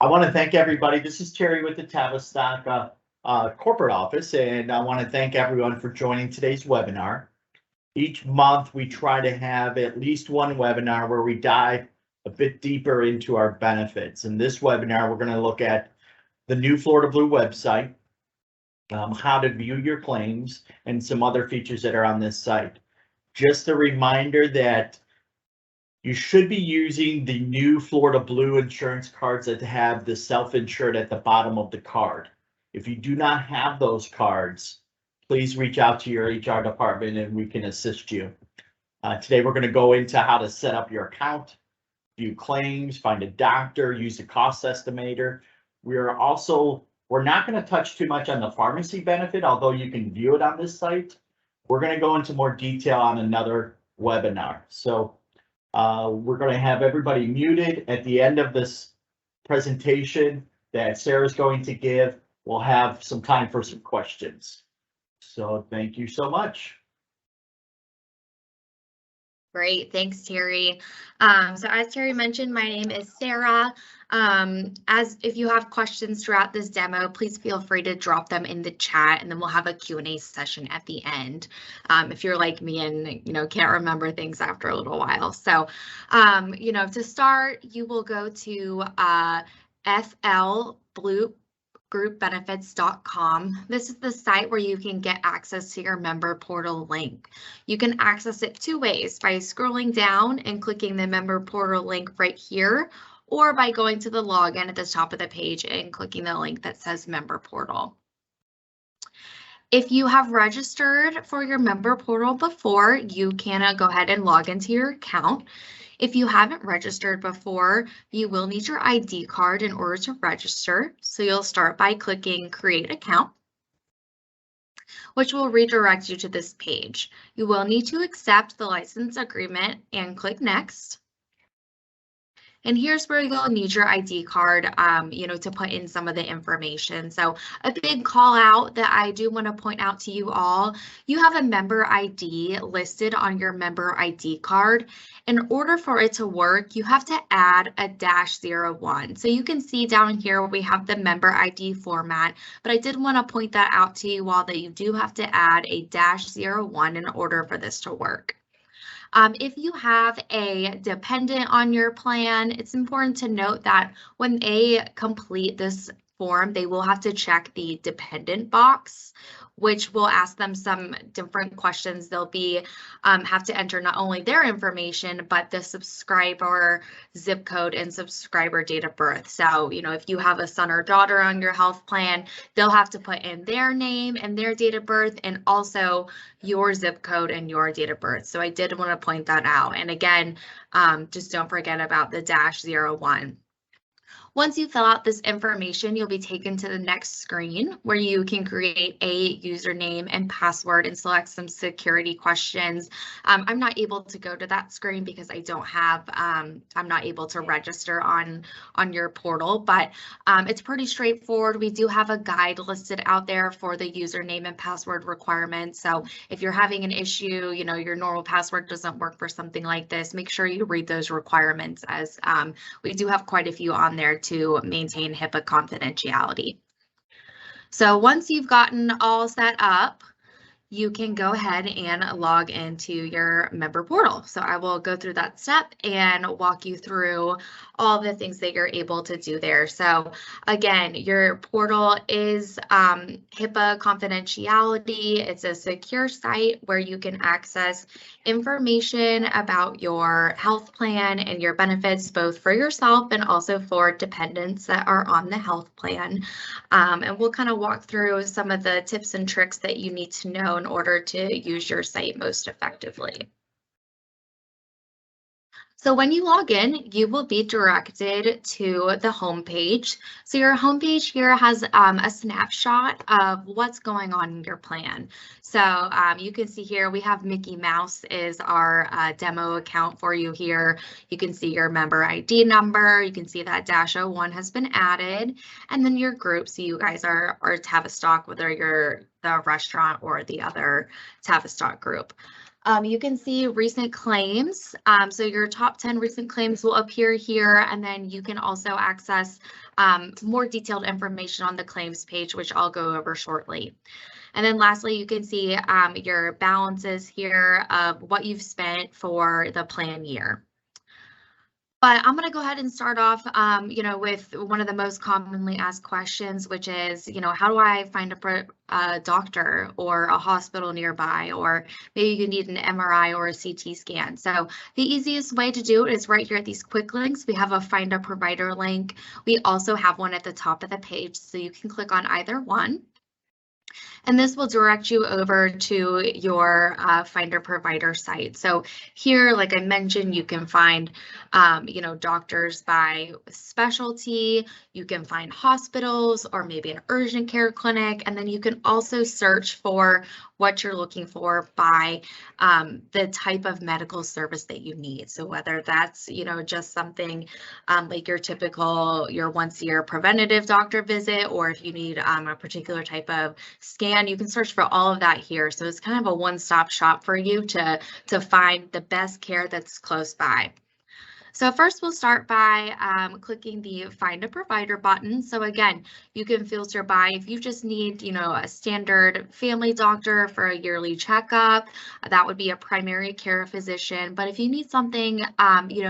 I want to thank everybody. This is Terry with the Tavistock corporate office, and I want to thank everyone for joining today's webinar. Each month, we try to have at least one webinar where we dive a bit deeper into our benefits. In this webinar, we're going to look at the new Florida Blue website, how to view your claims, and some other features that are on this site. Just a reminder that you should be using the new Florida Blue insurance cards that have the self-insured at the bottom of the card. If you do not have those cards, please reach out to your HR department and we can assist you. Today, we're going to go into how to set up your account, view claims, find a doctor, use a cost estimator. We're not going to touch too much on the pharmacy benefit, although you can view it on this site. We're going to go into more detail on another webinar. So we're going to have everybody muted. At the end of this presentation that Sarah's going to give, we'll have some time for some questions. So thank you so much. Great, thanks, Terry. So as Terry mentioned, my name is Sarah. If you have questions throughout this demo, please feel free to drop them in the chat, and then we'll have a Q&A session at the end. If you're like me and can't remember things after a little while. So to start, you will go to flbluegroupbenefits.com. This is the site where you can get access to your member portal link. You can access it two ways: by scrolling down and clicking the member portal link right here, or by going to the login at the top of the page and clicking the link that says member portal. If you have registered for your member portal before, you can go ahead and log into your account. If you haven't registered before, you will need your ID card in order to register. So you'll start by clicking Create Account, which will redirect you to this page. You will need to accept the license agreement and click Next. And here's where you'll need your ID card, to put in some of the information. So a big call out that I do want to point out to you all, you have a member ID listed on your member ID card. In order for it to work, you have to add a -01. So you can see down here we have the member ID format, but I did want to point that out to you all that you do have to add a -01 in order for this to work. If you have a dependent on your plan, it's important to note that when they complete this form, they will have to check the dependent box, which will ask them some different questions. They'll have to enter not only their information, but the subscriber zip code and subscriber date of birth. So, if you have a son or daughter on your health plan, they'll have to put in their name and their date of birth, and also your zip code and your date of birth. So I did want to point that out. And again, just don't forget about the -01. Once you fill out this information, you'll be taken to the next screen where you can create a username and password and select some security questions. I'm not able to go to that screen because I don't have, I'm not able to register on your portal, but it's pretty straightforward. We do have a guide listed out there for the username and password requirements. So if you're having an issue, your normal password doesn't work for something like this, make sure you read those requirements, as we do have quite a few on there to maintain HIPAA confidentiality. So once you've gotten all set up, you can go ahead and log into your member portal. So I will go through that step and walk you through all the things that you're able to do there. So again, your portal is HIPAA confidentiality. It's a secure site where you can access information about your health plan and your benefits, both for yourself and also for dependents that are on the health plan. And we'll kind of walk through some of the tips and tricks that you need to know in order to use your site most effectively. So when you log in, you will be directed to the home page. So your home page here has a snapshot of what's going on in your plan. So you can see here we have Mickey Mouse is our demo account for you here. You can see your member ID number. You can see that -01 has been added, and then your group. So you guys are Tavistock, whether you're the restaurant or the other Tavistock group. You can see recent claims. So your top 10 recent claims will appear here, and then you can also access more detailed information on the claims page, which I'll go over shortly. And then lastly, you can see your balances here of what you've spent for the plan year. But I'm going to go ahead and start off, with one of the most commonly asked questions, which is, how do I find a doctor or a hospital nearby, or maybe you need an MRI or a CT scan. So the easiest way to do it is right here at these quick links. We have a find a provider link. We also have one at the top of the page, so you can click on either one. And this will direct you over to your Find a Provider site. So here, like I mentioned, you can find, doctors by specialty. You can find hospitals or maybe an urgent care clinic. And then you can also search for what you're looking for by the type of medical service that you need. So whether that's, just something like your once a year preventative doctor visit, or if you need a particular type of scan, you can search for all of that here. So it's kind of a one-stop shop for you to find the best care that's close by. So first we'll start by clicking the Find a Provider button. So again, you can filter by if you just need, a standard family doctor for a yearly checkup, that would be a primary care physician. But if you need something,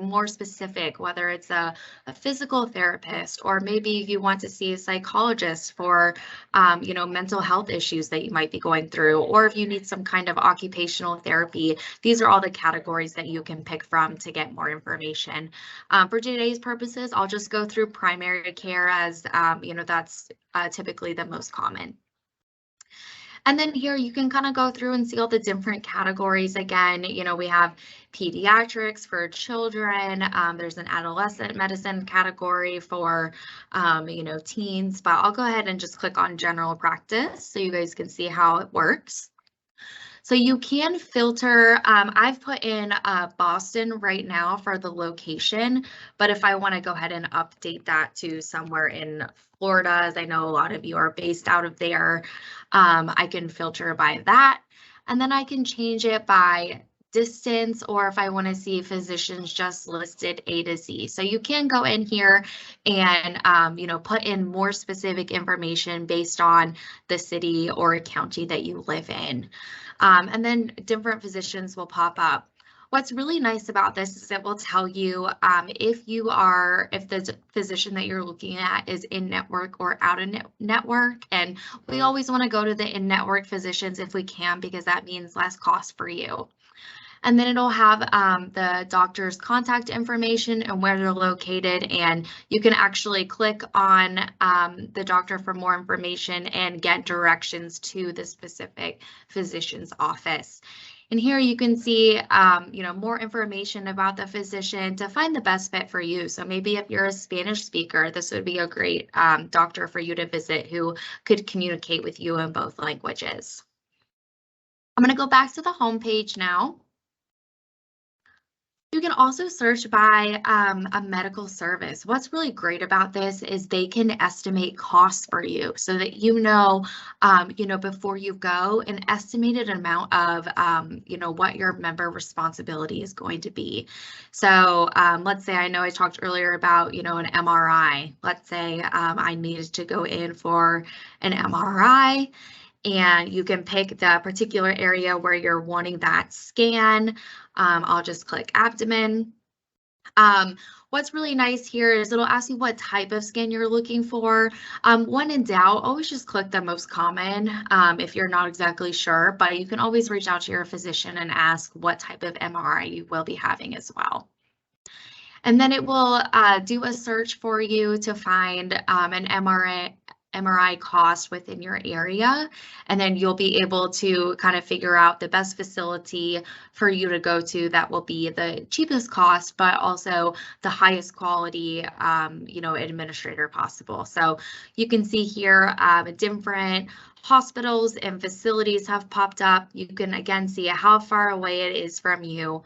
more specific, whether it's a physical therapist, or maybe you want to see a psychologist for, mental health issues that you might be going through, or if you need some kind of occupational therapy, these are all the categories that you can pick from to get more information. For today's purposes, I'll just go through primary care as, that's typically the most common. And then here you can kind of go through and see all the different categories. Again, we have pediatrics for children. There's an adolescent medicine category for, teens, but I'll go ahead and just click on general practice so you guys can see how it works. So you can filter, I've put in Boston right now for the location, but if I want to go ahead and update that to somewhere in Florida, as I know a lot of you are based out of there, I can filter by that. And then I can change it by distance, or if I want to see physicians just listed A to Z. So you can go in here and, put in more specific information based on the city or county that you live in. And then different physicians will pop up. What's really nice about this is it will tell you if the physician that you're looking at is in network or out of network. And we always want to go to the in-network physicians if we can, because that means less cost for you. And then it'll have the doctor's contact information and where they're located, and you can actually click on the doctor for more information and get directions to the specific physician's office. And here you can see, more information about the physician to find the best fit for you. So maybe if you're a Spanish speaker, this would be a great doctor for you to visit who could communicate with you in both languages. I'm going to go back to the home page now. You can also search by a medical service. What's really great about this is they can estimate costs for you so that before you go, an estimated amount of, what your member responsibility is going to be. So let's say, I know I talked earlier about, an MRI. Let's say I needed to go in for an MRI. And you can pick the particular area where you're wanting that scan. I'll just click abdomen. What's really nice here is it'll ask you what type of scan you're looking for. When in doubt, always just click the most common if you're not exactly sure, but you can always reach out to your physician and ask what type of MRI you will be having as well. And then it will do a search for you to find an MRI cost within your area, and then you'll be able to kind of figure out the best facility for you to go to that will be the cheapest cost, but also the highest quality, administrator possible. So you can see here different hospitals and facilities have popped up. You can again see how far away it is from you,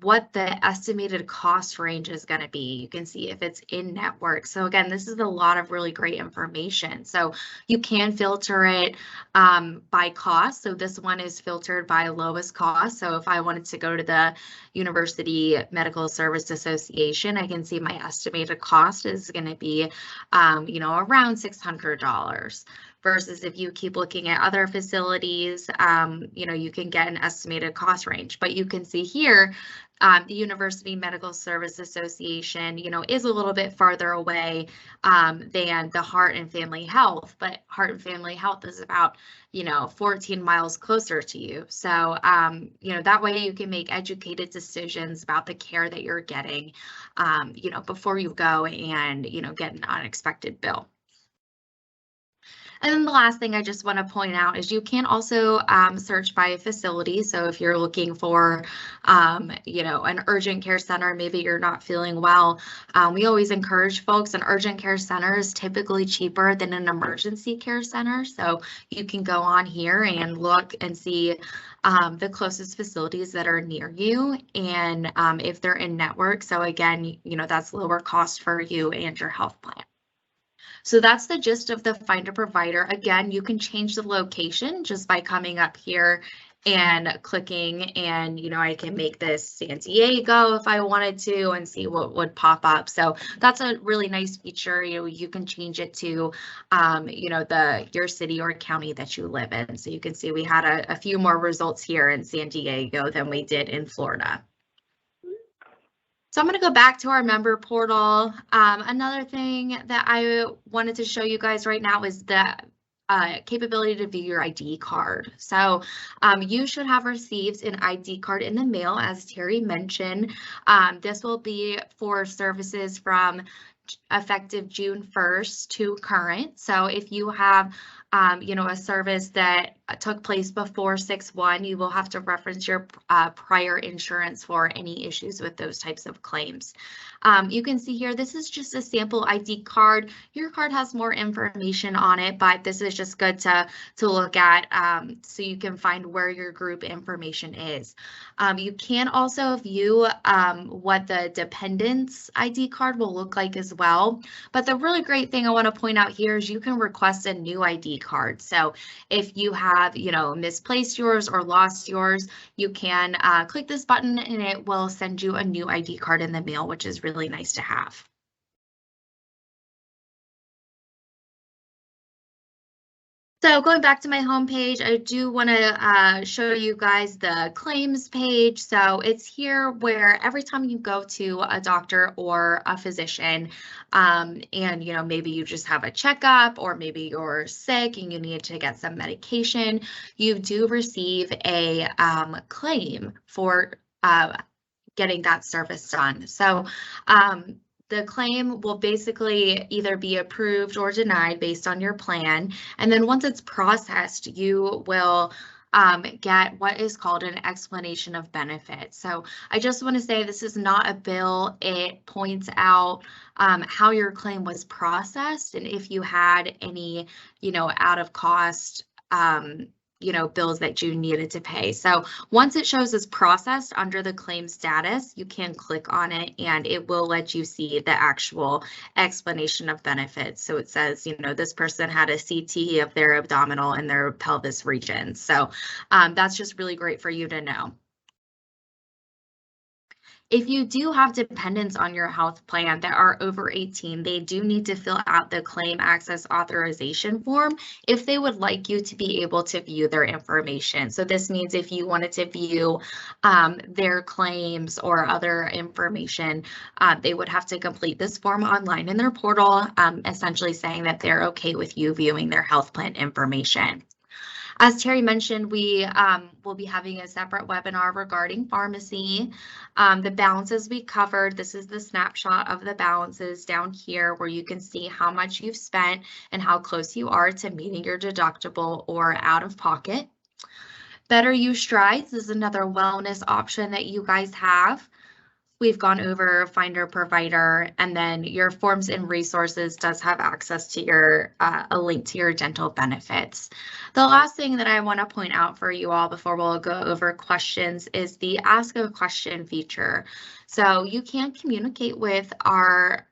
what the estimated cost range is going to be. You can see if it's in network. So again, this is a lot of really great information. So you can filter it by cost. So this one is filtered by lowest cost. So if I wanted to go to the University Medical Service Association, I can see my estimated cost is going to be, around $600. Versus if you keep looking at other facilities, you can get an estimated cost range. But you can see here, the University Medical Service Association, is a little bit farther away than the Heart and Family Health, but Heart and Family Health is about, 14 miles closer to you. So, that way you can make educated decisions about the care that you're getting, before you go and, get an unexpected bill. And then the last thing I just want to point out is you can also search by facility. So if you're looking for, an urgent care center, maybe you're not feeling well, we always encourage folks, an urgent care center is typically cheaper than an emergency care center. So you can go on here and look and see the closest facilities that are near you and if they're in network. So again, that's lower cost for you and your health plan. So that's the gist of the Find a Provider. Again, you can change the location just by coming up here and clicking, and I can make this San Diego if I wanted to and see what would pop up. So that's a really nice feature. You can change it to your city or county that you live in. So you can see we had a few more results here in San Diego than we did in Florida. So I'm going to go back to our member portal. Another thing that I wanted to show you guys right now is the capability to view your ID card. So you should have received an ID card in the mail, as Terry mentioned. This will be for services from effective June 1st to current. So if you have a service that took place before 6/1, you will have to reference your prior insurance for any issues with those types of claims. You can see here, this is just a sample ID card. Your card has more information on it, but this is just good to look at so you can find where your group information is. You can also view what the dependent's ID card will look like as well. But the really great thing I want to point out here is you can request a new ID card. So if you have, misplaced yours or lost yours, you can click this button and it will send you a new ID card in the mail, which is really nice to have. So going back to my homepage, I do want to show you guys the claims page. So it's here where every time you go to a doctor or a physician and, maybe you just have a checkup or maybe you're sick and you need to get some medication, you do receive a claim for getting that service done. So the claim will basically either be approved or denied based on your plan. And then once it's processed, you will get what is called an explanation of benefits. So I just want to say this is not a bill. It points out how your claim was processed and if you had any, out of cost bills that you needed to pay. So once it shows as processed under the claim status, you can click on it and it will let you see the actual explanation of benefits. So it says, this person had a CT of their abdominal and their pelvis region. So that's just really great for you to know. If you do have dependents on your health plan that are over 18, they do need to fill out the claim access authorization form if they would like you to be able to view their information. So this means if you wanted to view their claims or other information, they would have to complete this form online in their portal, essentially saying that they're okay with you viewing their health plan information. As Terry mentioned, we will be having a separate webinar regarding pharmacy. The balances we covered, this is the snapshot of the balances down here where you can see how much you've spent and how close you are to meeting your deductible or out of pocket. Better Use Strides is another wellness option that you guys have. we've gone over finder provider, and then your forms and resources does have access to your a link to your dental benefits. The last thing that I want to point out for you all before we'll go over questions is the ask a question feature. So you can communicate with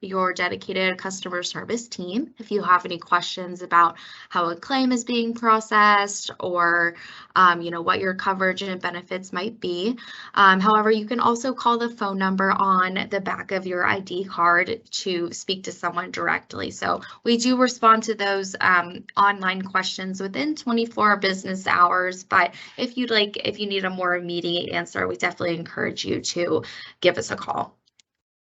your dedicated customer service team if you have any questions about how a claim is being processed, or what your coverage and benefits might be. However, you can also call the phone number on the back of your ID card to speak to someone directly. So we do respond to those online questions within 24 business hours, but if you need a more immediate answer, we definitely encourage you to give us a call.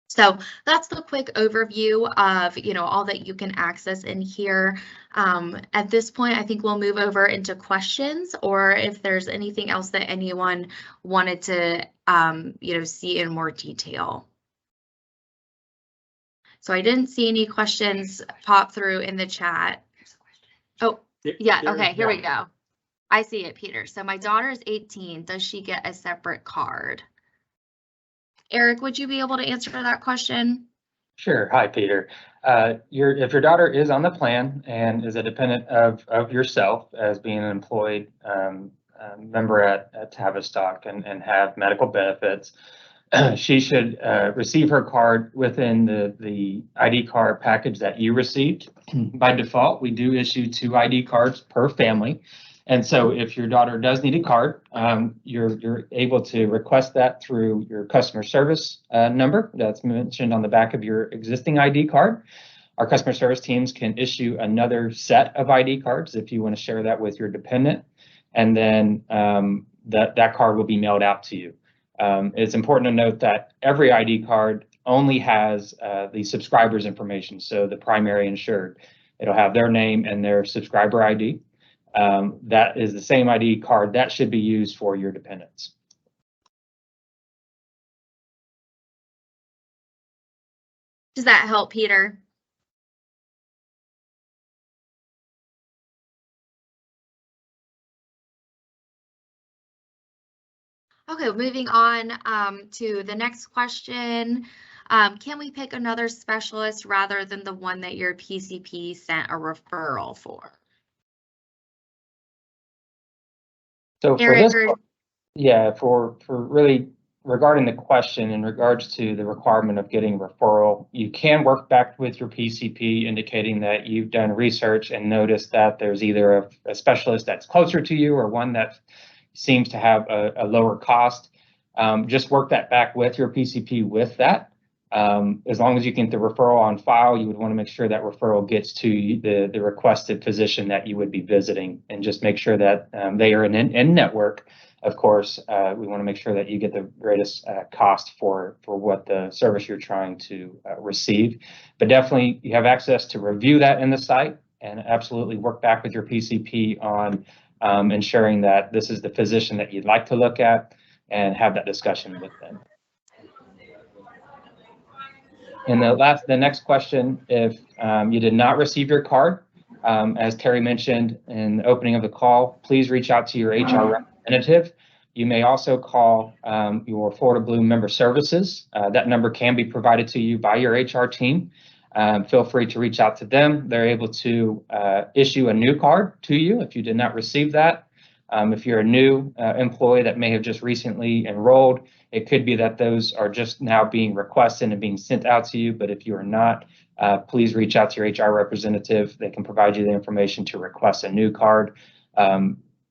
So that's the quick overview of all that you can access in here. At this point, I think we'll move over into questions, or if there's anything else that anyone wanted to see in more detail. So I didn't see any questions pop through in the chat. Oh, yeah, okay, here we go. I see it, Peter. So my daughter is 18. Does she get a separate card? Eric, would you be able to answer that question? Sure. Hi, Peter. If your daughter is on the plan and is a dependent of yourself as being an employed member at Tavistock and have medical benefits, she should receive her card within the ID card package that you received. By default, we do issue 2 ID cards per family. And so if your daughter does need a card, you're able to request that through your customer service number that's mentioned on the back of your existing ID card. Our customer service teams can issue another set of ID cards if you want to share that with your dependent, and then that card will be mailed out to you. It's important to note that every ID card only has the subscriber's information, so the primary insured. It'll have their name and their subscriber ID. That is the same ID card that should be used for your dependents. Does that help, Peter? Okay, moving on to the next question. Can we pick another specialist rather than the one that your PCP sent a referral for? So for this, yeah, for really regarding the question in regards to the requirement of getting referral, you can work back with your PCP indicating that you've done research and noticed that there's either a specialist that's closer to you or one that seems to have a lower cost. Just work that back with your PCP with that. As long as you get the referral on file, you would want to make sure that referral gets to the requested physician that you would be visiting, and just make sure that they are in network. Of course, we want to make sure that you get the greatest cost for what the service you're trying to receive. But definitely you have access to review that in the site, and absolutely work back with your PCP on ensuring that this is the physician that you'd like to look at, and have that discussion with them. And the next question, if you did not receive your card, as Terry mentioned in the opening of the call, please reach out to your HR representative. You may also call your Florida Blue Member Services. That number can be provided to you by your HR team. Feel free to reach out to them. They're able to issue a new card to you if you did not receive that. If you're a new employee that may have just recently enrolled, it could be that those are just now being requested and being sent out to you. But if you are not, please reach out to your HR representative. They can provide you the information to request a new card.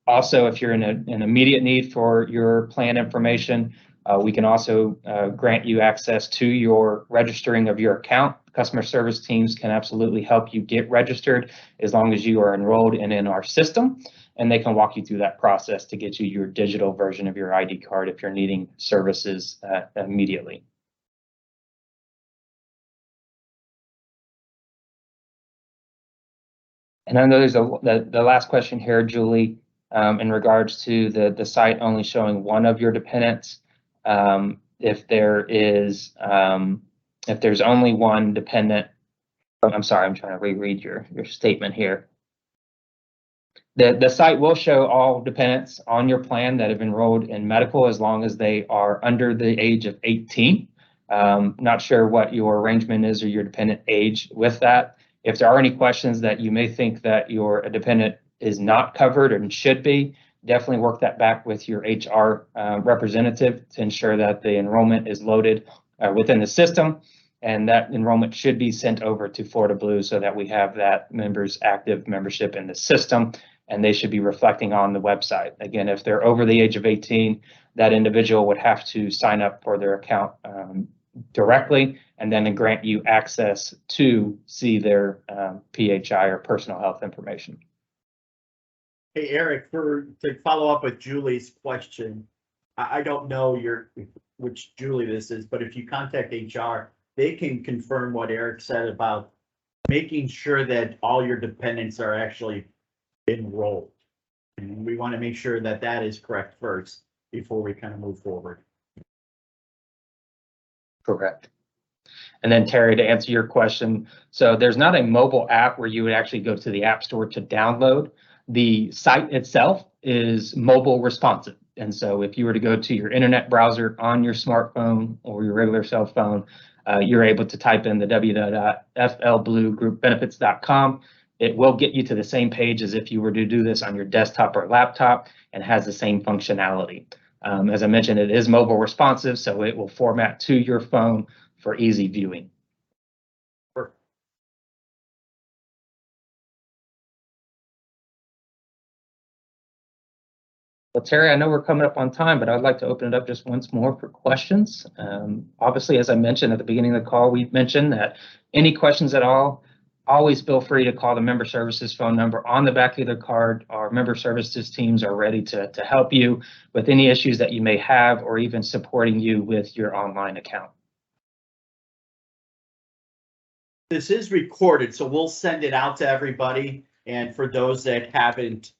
Also, if you're in an immediate need for your plan information, we can also grant you access to your registering of your account. Customer service teams can absolutely help you get registered as long as you are enrolled and in our system, and they can walk you through that process to get you your digital version of your ID card if you're needing services immediately. And I know there's the last question here, Julie, in regards to the site only showing one of your dependents. If there's only one dependent, I'm sorry, I'm trying to reread your statement here. The site will show all dependents on your plan that have enrolled in medical as long as they are under the age of 18. Not sure what your arrangement is or your dependent age with that. If there are any questions that you may think that your dependent is not covered and should be, definitely work that back with your HR representative to ensure that the enrollment is loaded within the system, and that enrollment should be sent over to Florida Blue so that we have that member's active membership in the system, and they should be reflecting on the website. Again, if they're over the age of 18, that individual would have to sign up for their account directly, and then grant you access to see their PHI or personal health information. Hey, Eric, to follow up with Julie's question, I don't know which Julie this is, but if you contact HR, they can confirm what Eric said about making sure that all your dependents are actually enrolled. And we want to make sure that that is correct first before we kind of move forward. Correct. And then Terry, to answer your question, so there's not a mobile app where you would actually go to the App Store to download. The site itself is mobile responsive. And so if you were to go to your internet browser on your smartphone or your regular cell phone, you're able to type in the www.flbluegroupbenefits.com. It will get you to the same page as if you were to do this on your desktop or laptop, and has the same functionality. As I mentioned, it is mobile responsive, so it will format to your phone for easy viewing. Well, Terry, I know we're coming up on time, but I'd like to open it up just once more for questions. Obviously, as I mentioned at the beginning of the call, we mentioned that any questions at all, always feel free to call the member services phone number on the back of the card. Our member services teams are ready to help you with any issues that you may have, or even supporting you with your online account. This is recorded, so we'll send it out to everybody. And for those that haven't,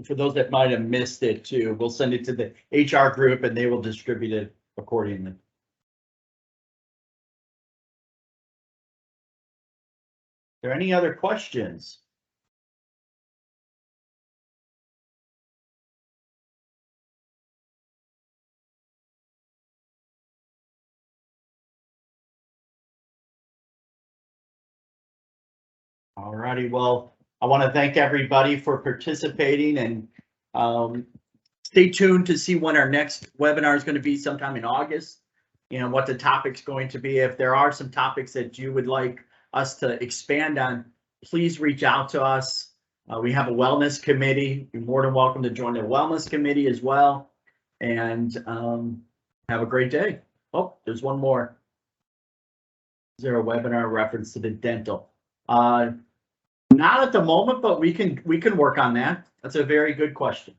for those that might have missed it too, we'll send it to the HR group and they will distribute it accordingly. Are there any other questions? All righty, well, I want to thank everybody for participating, and stay tuned to see when our next webinar is going to be sometime in August, and what the topic's going to be. If there are some topics that you would like us to expand on, please reach out to us. We have a wellness committee. You're more than welcome to join the wellness committee as well. And have a great day. Oh, there's one more. Is there a webinar reference to the dental? Not at the moment, but we can work on that. That's a very good question.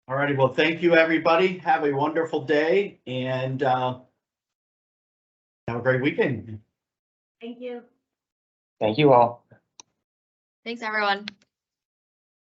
All righty, well, thank you, everybody. Have a wonderful day, and have a great weekend. Thank you. Thank you all. Thanks, everyone.